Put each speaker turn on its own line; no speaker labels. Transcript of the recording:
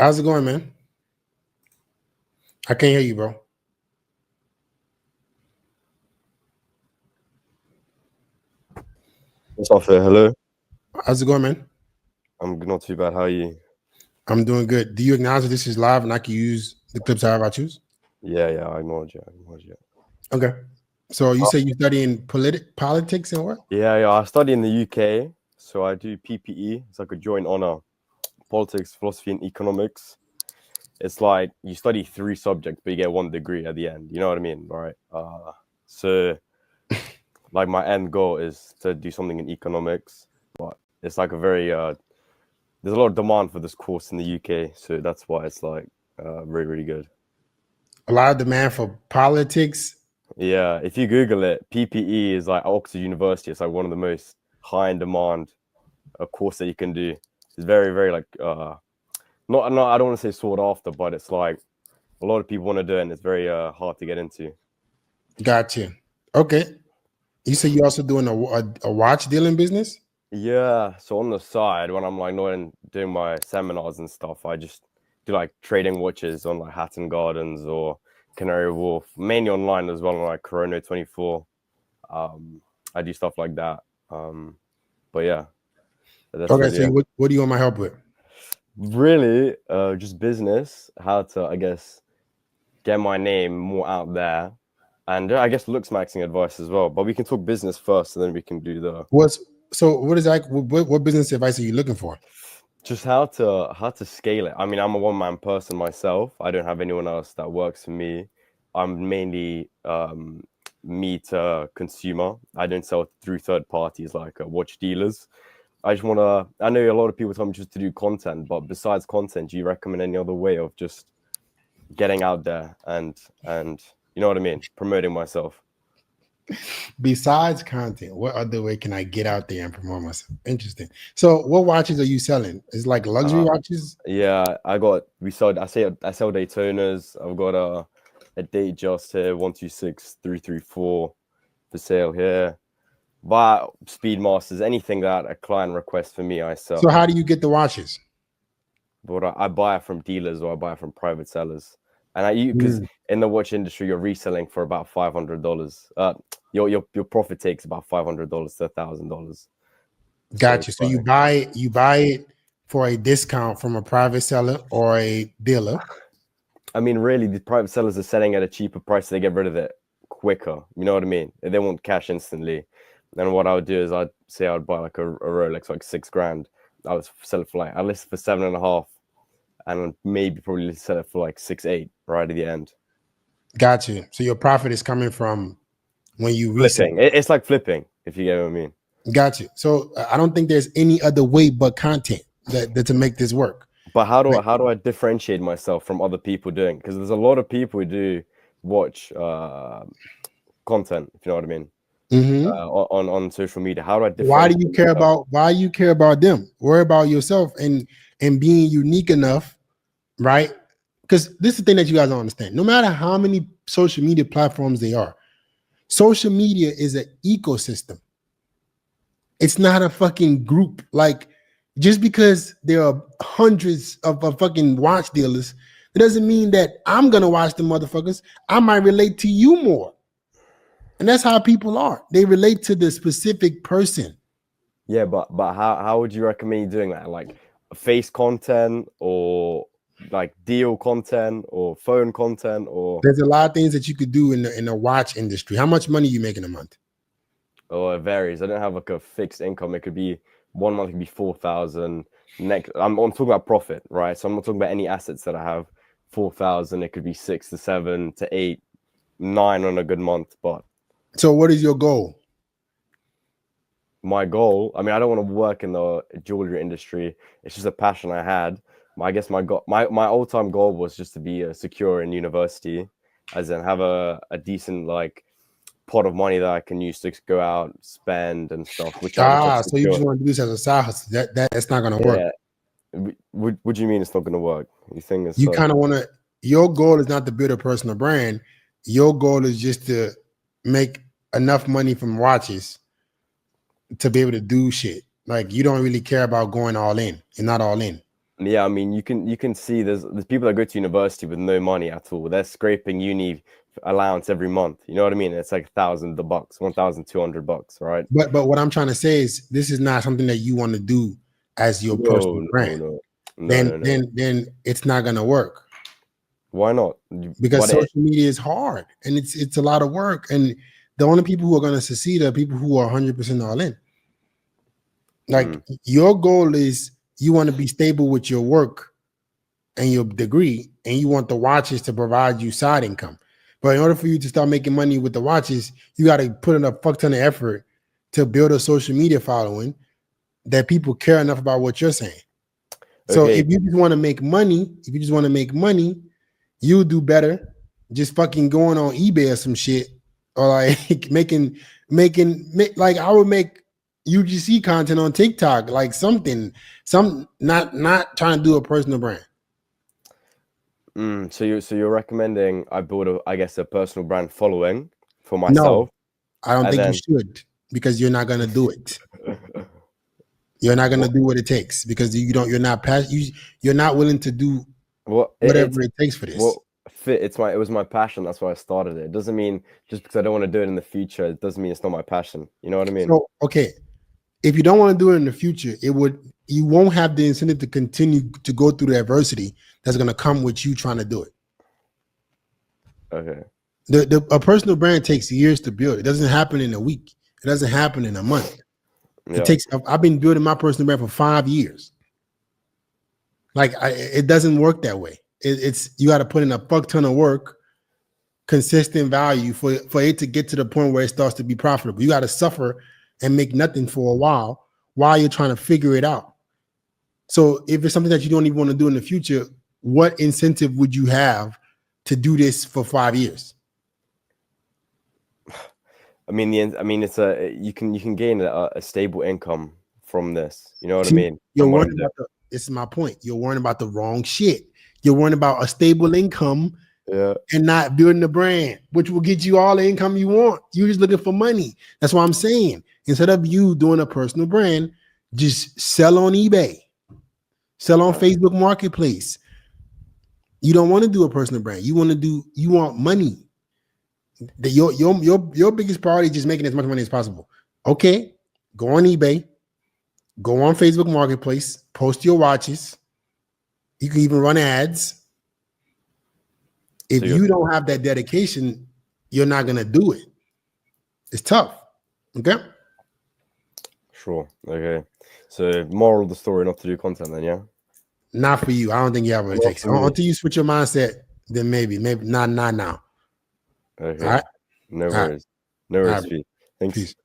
How's it going, man? I can't hear you, bro.
What's up there? Hello.
How's it going, man?
I'm not too bad. How are you?
I'm doing good. Do you acknowledge that this is live and I can use the clips however I choose?
Yeah, I acknowledge you.
Okay. So you say you studying politics and what?
Yeah. I study in the UK, so I do PPE. It's like a joint honor, politics, philosophy, and economics. It's like you study 3 subjects, but you get 1 degree at the end. You know what I mean, right? So like my end goal is to do something in economics, but it's like a very there's a lot of demand for this course in the UK, so that's why it's like really, really good.
A lot of demand for politics.
Yeah, if you Google it, PPE is like Oxford University. It's like one of the most high in demand course that you can do. It's very, very like not I don't want to say sought after, but it's like a lot of people want to do it, and it's very hard to get into.
Gotcha. Okay. You say you also doing a watch dealing business?
Yeah, so on the side, when I'm like not doing my seminars and stuff, I just do like trading watches on like Hatton Gardens or Canary Wharf, mainly online as well, on like Corona 24. I do stuff like that. But yeah, that's
Okay.
really
So what do you want my help with?
really just business, how to, I guess, get my name more out there, and I guess looks maxing advice as well. But we can talk business first, and then we can do the
What is like what business advice are you looking for?
just how to scale it. I mean, I'm a one-man person myself. I don't have anyone else that works for me. I'm mainly me to consumer. I don't sell through third parties like watch dealers. I just want to, I know a lot of people tell me just to do content, but besides content, do you recommend any other way of just getting out there and you know what I mean, promoting myself?
Besides content, what other way can I get out there and promote myself? Interesting. So what watches are you selling? Is like luxury watches?
Yeah, I sell Daytonas. I've got a Datejust here, 126334 for sale here. But Speedmasters, anything that a client requests for me, I sell.
So how do you get the watches?
But I buy it from dealers or I buy it from private sellers. And because in the watch industry, you're reselling for about $500. Your profit takes about $500 to $1,000.
Gotcha. So you buy it for a discount from a private seller or a dealer.
I mean, really, the private sellers are selling at a cheaper price. So they get rid of it quicker. You know what I mean? They want cash instantly. And what I would do is I'd buy like a Rolex, like $6,000. I would sell it for like, I list it for 7.5, and maybe probably sell it for like 6-8 right at the end.
Gotcha. So your profit is coming from when you
flipping. It's like flipping, if you get what I mean.
Gotcha. So I don't think there's any other way but content that to make this work.
But how do I differentiate myself from other people doing? Because there's a lot of people who do watch content, if you know what I mean, on social media. How do I differentiate?
Why do you care about them? Worry about yourself and being unique enough, right? Because this is the thing that you guys don't understand. No matter how many social media platforms they are, social media is an ecosystem. It's not a fucking group. Like, just because there are hundreds of fucking watch dealers, it doesn't mean that I'm gonna watch the motherfuckers. I might relate to you more. And that's how people are. They relate to the specific person.
Yeah, but how would you recommend doing that? Like face content or like deal content or phone content? Or
there's a lot of things that you could do in the watch industry. How much money are you making a month?
Oh, it varies. I don't have like a fixed income. It could be 1 month, it could be 4,000. Next, I'm talking about profit, right? So I'm not talking about any assets that I have. 4,000. It could be 6 to 7 to 8, 9 on a good month. But
so, what is your goal?
My goal, I mean, I don't want to work in the jewelry industry. It's just a passion I had. I guess my all-time goal was just to be secure in university, as in have a decent like pot of money that I can use to go out, spend and stuff.
So you just want to do this as a side hustle? That's not going to work.
What do you mean it's not going to work? You think it's
you kind of want to? Your goal is not to build a personal brand. Your goal is just to make enough money from watches to be able to do shit. Like, you don't really care about going all in. You're not all in.
Yeah, I mean, you can see there's people that go to university with no money at all. They're scraping uni allowance every month. You know what I mean? It's like $1,000 bucks, $1,200, right?
But what I'm trying to say is this is not something that you want to do as your
No,
personal
no,
brand.
no, no,
Then
no, no.
then it's not gonna work
Why not?
because social media is hard and it's a lot of work. And the only people who are gonna succeed are people who are 100% all in. Like your goal is you want to be stable with your work and your degree, and you want the watches to provide you side income. But in order for you to start making money with the watches, you got to put in a fuck ton of effort to build a social media following that people care enough about what you're saying. So
Okay.
if you just want to make money, you'll do better just fucking going on eBay or some shit, or like making like I would make UGC content on TikTok, like something, not trying to do a personal brand.
So you're recommending I build a personal brand following for myself?
No, I don't think
then...
you should, because you're not gonna do it. You're not gonna do what it takes because you're not willing to do whatever it takes for this.
Well, it was my passion. That's why I started it. It doesn't mean just because I don't want to do it in the future, it doesn't mean it's not my passion. You know what I mean?
So okay, if you don't want to do it in the future, you won't have the incentive to continue to go through the adversity that's gonna come with you trying to do it.
Okay.
A personal brand takes years to build. It doesn't happen in a week. It doesn't happen in a month.
Yeah.
I've been building my personal brand for 5 years. Like it doesn't work that way. You got to put in a fuck ton of work, consistent value for it to get to the point where it starts to be profitable. You got to suffer and make nothing for a while you're trying to figure it out. So if it's something that you don't even want to do in the future, what incentive would you have to do this for 5 years?
I mean, it's you can gain a stable income from this. You know what I mean?
This is my point. You're worrying about the wrong shit. You're worrying about a stable income, and not building the brand, which will get you all the income you want. You're just looking for money. That's what I'm saying. Instead of you doing a personal brand, just sell on eBay, sell on Facebook Marketplace. You don't want to do a personal brand. You want money. Your biggest priority is just making as much money as possible. Okay, go on eBay, go on Facebook Marketplace, post your watches. You can even run ads. If you don't have that dedication, you're not gonna do it. It's tough. Okay. Sure.
Okay. So moral of the story, not to do content then, yeah?
Not for you. I don't think you have what it takes. Until you switch your mindset, then maybe not now.
Okay. All right. No worries. No worries. Thanks. Peace.